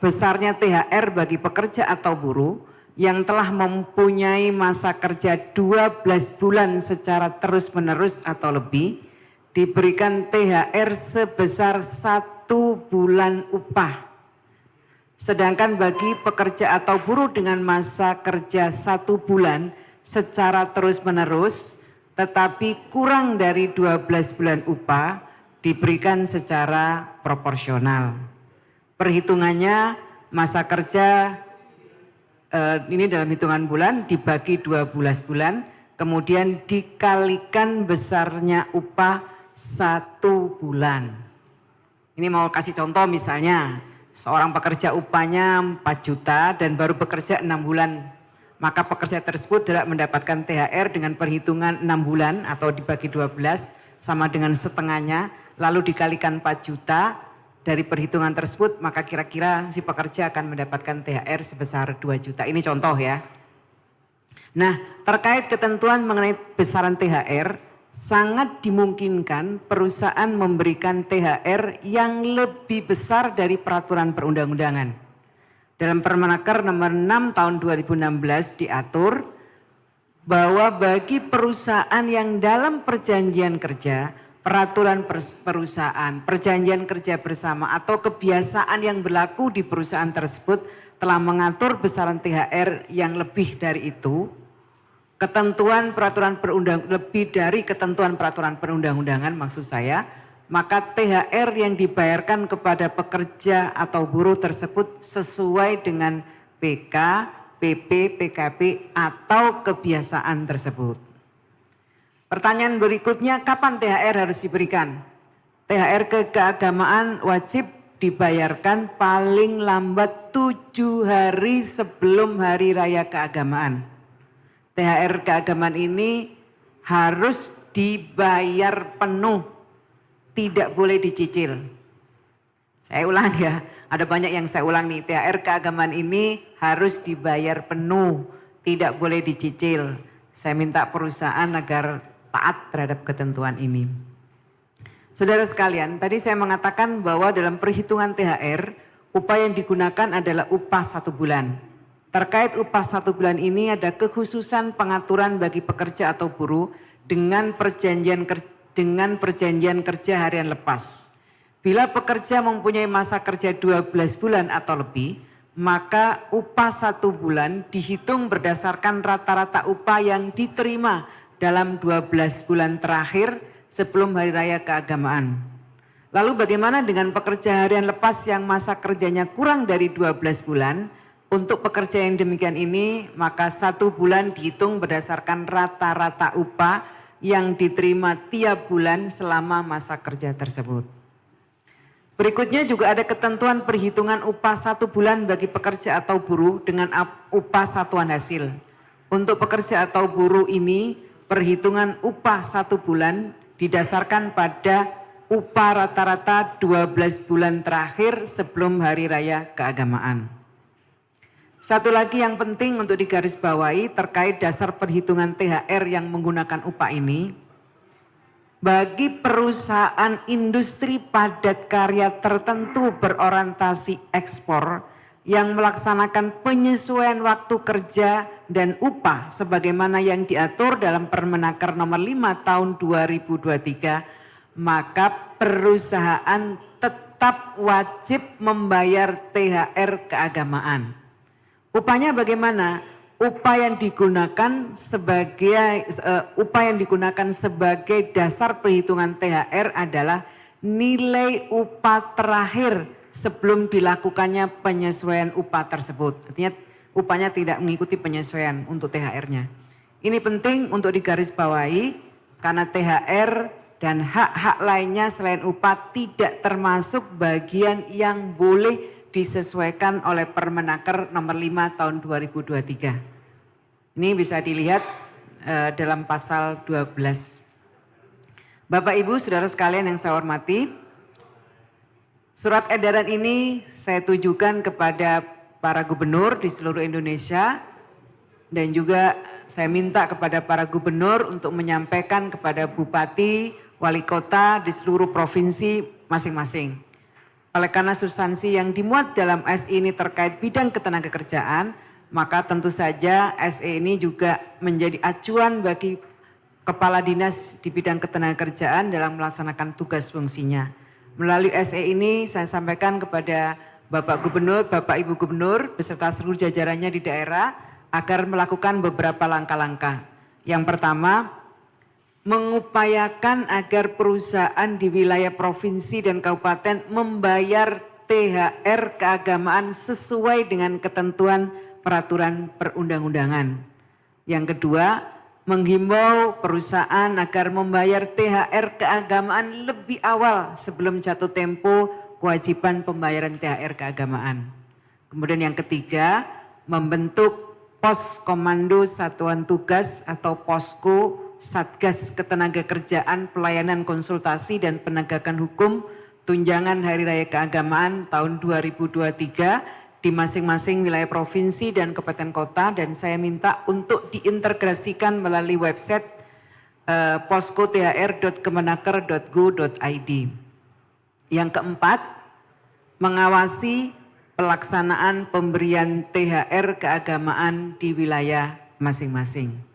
besarnya THR bagi pekerja atau buruh yang telah mempunyai masa kerja 12 bulan secara terus-menerus atau lebih diberikan THR sebesar 1 bulan upah. Sedangkan bagi pekerja atau buruh dengan masa kerja 1 bulan secara terus-menerus tetapi kurang dari 12 bulan upah diberikan secara proporsional. Perhitungannya masa kerja ini dalam hitungan bulan dibagi 12 bulan, kemudian dikalikan besarnya upah 1 bulan. Ini mau kasih contoh misalnya, seorang pekerja upahnya 4 juta dan baru bekerja 6 bulan. Maka pekerja tersebut tidak mendapatkan THR dengan perhitungan 6 bulan atau dibagi 12 sama dengan setengahnya, lalu dikalikan 4 juta. Dari perhitungan tersebut maka kira-kira si pekerja akan mendapatkan THR sebesar 2 juta. Ini contoh ya. Nah, terkait ketentuan mengenai besaran THR, sangat dimungkinkan perusahaan memberikan THR yang lebih besar dari peraturan perundang-undangan. Dalam Permenaker nomor 6 tahun 2016 diatur bahwa bagi perusahaan yang dalam perjanjian kerja, peraturan perusahaan, perjanjian kerja bersama atau kebiasaan yang berlaku di perusahaan tersebut telah mengatur besaran THR yang lebih dari itu, ketentuan peraturan lebih dari ketentuan peraturan perundang-undangan maksud saya, maka THR yang dibayarkan kepada pekerja atau buruh tersebut sesuai dengan PK, PP, PKP atau kebiasaan tersebut. Pertanyaan berikutnya, kapan THR harus diberikan? THR keagamaan wajib dibayarkan paling lambat 7 hari sebelum hari raya keagamaan. THR keagamaan ini harus dibayar penuh, tidak boleh dicicil. Saya ulang ya, ada banyak yang saya ulang nih, THR keagamaan ini harus dibayar penuh, tidak boleh dicicil. Saya minta perusahaan agar taat terhadap ketentuan ini. Saudara sekalian, tadi saya mengatakan bahwa dalam perhitungan THR, upah yang digunakan adalah upah 1 bulan. Terkait upah 1 bulan ini ada kekhususan pengaturan bagi pekerja atau buruh dengan perjanjian kerja harian lepas. Bila pekerja mempunyai masa kerja 12 bulan atau lebih, maka upah 1 bulan dihitung berdasarkan rata-rata upah yang diterima dalam 12 bulan terakhir sebelum hari raya keagamaan. Lalu bagaimana dengan pekerja harian lepas yang masa kerjanya kurang dari 12 bulan? Untuk pekerja yang demikian ini maka 1 bulan dihitung berdasarkan rata-rata upah yang diterima tiap bulan selama masa kerja tersebut. Berikutnya juga ada ketentuan perhitungan upah 1 bulan bagi pekerja atau buruh dengan upah satuan hasil. Untuk pekerja atau buruh ini perhitungan upah 1 bulan didasarkan pada upah rata-rata 12 bulan terakhir sebelum hari raya keagamaan. Satu lagi yang penting untuk digarisbawahi terkait dasar perhitungan THR yang menggunakan upah ini. Bagi perusahaan industri padat karya tertentu berorientasi ekspor yang melaksanakan penyesuaian waktu kerja dan upah sebagaimana yang diatur dalam Permenaker nomor 5 tahun 2023, maka perusahaan tetap wajib membayar THR keagamaan. Upahnya bagaimana? Upah yang digunakan sebagai dasar perhitungan THR adalah nilai upah terakhir sebelum dilakukannya penyesuaian upah tersebut. Artinya upahnya tidak mengikuti penyesuaian untuk THR-nya. Ini penting untuk digarisbawahi karena THR dan hak-hak lainnya selain upah tidak termasuk bagian yang boleh disesuaikan oleh Permenaker nomor 5 tahun 2023. Ini bisa dilihat dalam pasal 12. Bapak Ibu Saudara sekalian yang saya hormati, surat edaran ini saya tujukan kepada para gubernur di seluruh Indonesia dan juga saya minta kepada para gubernur untuk menyampaikan kepada bupati, wali kota di seluruh provinsi masing-masing. Oleh karena substansi yang dimuat dalam SE ini terkait bidang ketenagakerjaan, maka tentu saja SE ini juga menjadi acuan bagi kepala dinas di bidang ketenagakerjaan dalam melaksanakan tugas fungsinya. Melalui SE ini saya sampaikan kepada Bapak Gubernur, Bapak Ibu Gubernur beserta seluruh jajarannya di daerah agar melakukan beberapa langkah-langkah. Yang pertama, mengupayakan agar perusahaan di wilayah provinsi dan kabupaten membayar THR keagamaan sesuai dengan ketentuan peraturan perundang-undangan. Yang kedua, menghimbau perusahaan agar membayar THR keagamaan lebih awal sebelum jatuh tempo kewajiban pembayaran THR keagamaan. Kemudian yang ketiga, membentuk Pos Komando Satuan Tugas atau Posko Satgas Ketenagakerjaan Pelayanan Konsultasi dan Penegakan Hukum Tunjangan Hari Raya Keagamaan tahun 2023 di masing-masing wilayah provinsi dan kabupaten kota, dan saya minta untuk diintegrasikan melalui website poskothr.kemenaker.go.id. Yang keempat, mengawasi pelaksanaan pemberian THR keagamaan di wilayah masing-masing.